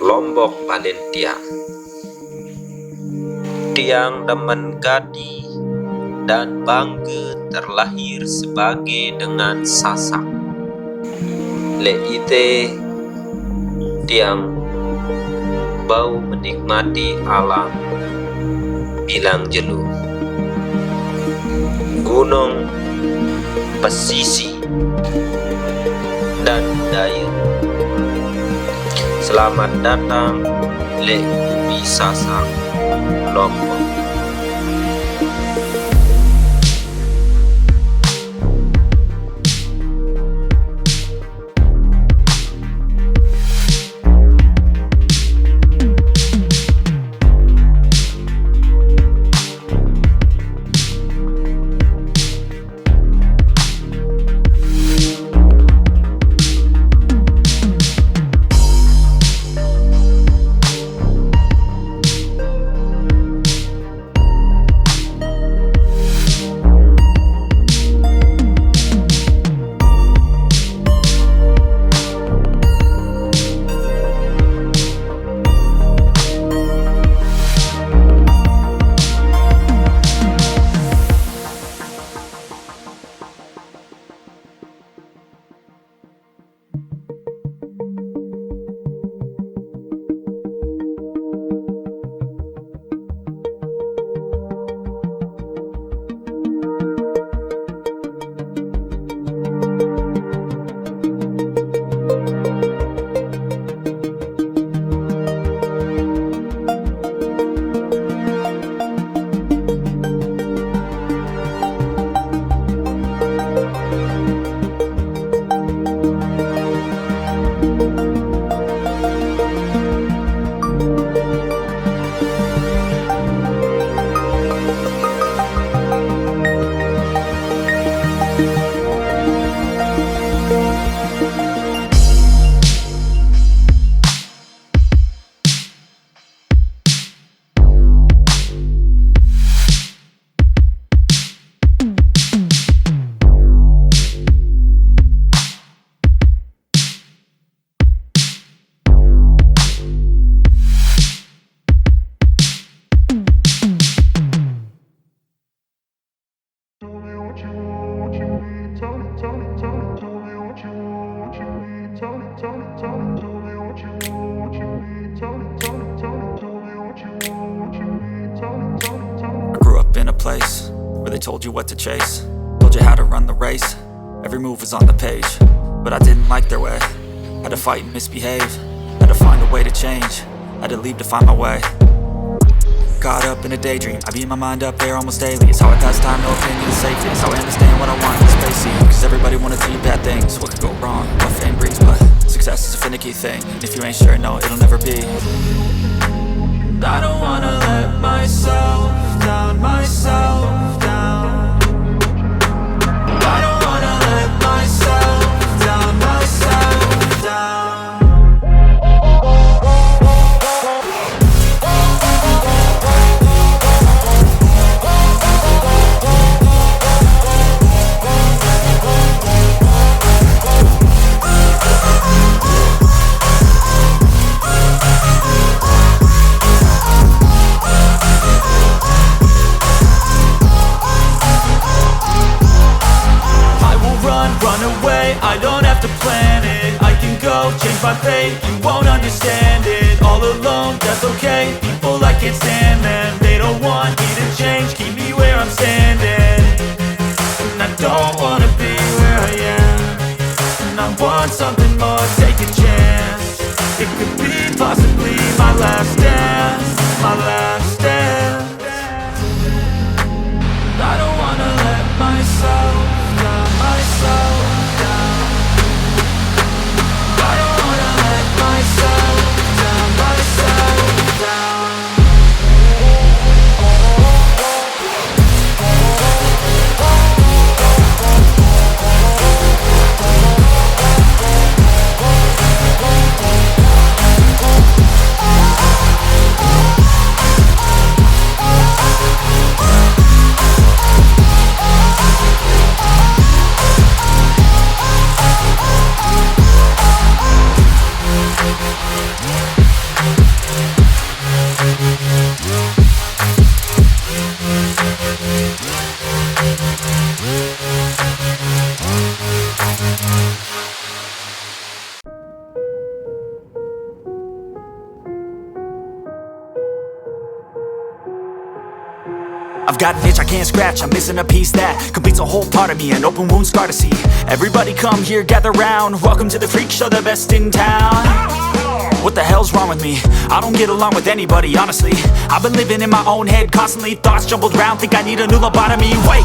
Lombok Balen Tiang demen gadi dan bangga terlahir sebagai dengan sasak. Le ite tiang bau menikmati alam bilang jelu. Gunung, pesisi, dan budaya. Selamat datang le bumi sasak Lombok. I grew up in a place where they told you what to chase, told you how to run the race. Every move was on the page, but I didn't like their way. Had to fight and misbehave, had to find a way to change, had to leave to find my way. Caught up in a daydream, I beat my mind up there almost daily. It's how I pass time, no opinion, safety. It's how I understand what I want in the space scene. Cause everybody wanna tell you bad things, what could go wrong, what fame brings. But success is a finicky thing, and if you ain't sure, no, it'll never be. I don't wanna let myself down, myself down. I don't wanna let myself down, myself down. Run away, I don't have to plan it. I can go, change my fate, you won't understand it. All alone, that's okay, people I can't stand them. They don't want me to change, keep me where I'm standing. And I don't wanna be where I am, and I want something more, take a chance. It could be possibly my last dance, my last dance. I don't wanna let myself down, myself down. I don't wanna let myself down, myself down. I've got an itch I can't scratch, I'm missing a piece that completes a whole part of me, an open wound scar to see. Everybody come here, gather round, welcome to the freak show, the best in town. What the hell's wrong with me? I don't get along with anybody, honestly. I've been living in my own head constantly, thoughts jumbled round, think I need a new lobotomy. Wait,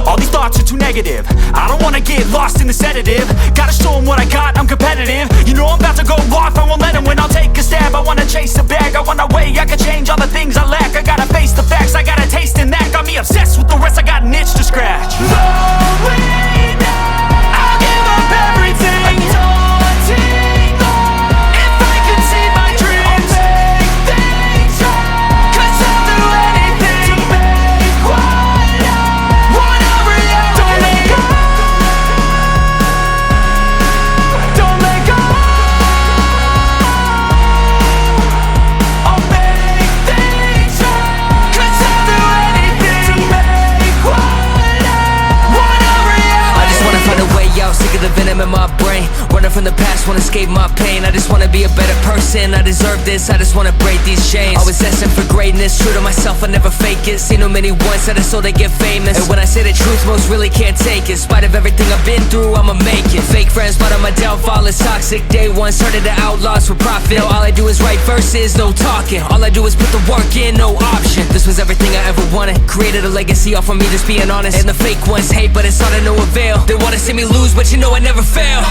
all these thoughts are too negative, I don't wanna get lost in the sedative. Gotta show them what I got, I'm competitive. You know I'm about to go off, I won't let them win, I'll take a stab. I wanna chase a bag, I want a way I can change all the things I lack. I gotta face the facts, I got a taste in that. Got me obsessed with the rest, I got an itch to scratch. Lonely now, I'll give up everything. Daunting thought, if I could see my dreams, I'll make things right. 'Cause I'll do anything to make what I want a reality. Don't let go, don't let go. I'll make things right. 'Cause I'll do anything to make what I want a reality. I just wanna find a way out, sick of the venom in my brain. Running from the past, wanna escape my pain. I just wanna be a better person, I deserve this. I just wanna break these chains. Always asking for greatness, true to myself, I never fake it. Seen too many once that I so they get famous. And when I say the truth, most really can't take it. In spite of everything I've been through, I'ma make it. Fake friends, but on my downfall is toxic. Day one, started the outlaws for profit. Now all I do is write verses, no talking. All I do is put the work in, no option. This was everything I ever wanted. Created a legacy off of me, just being honest. And the fake ones hate, but it's all to no avail. They wanna see me lose, but you know I never fail.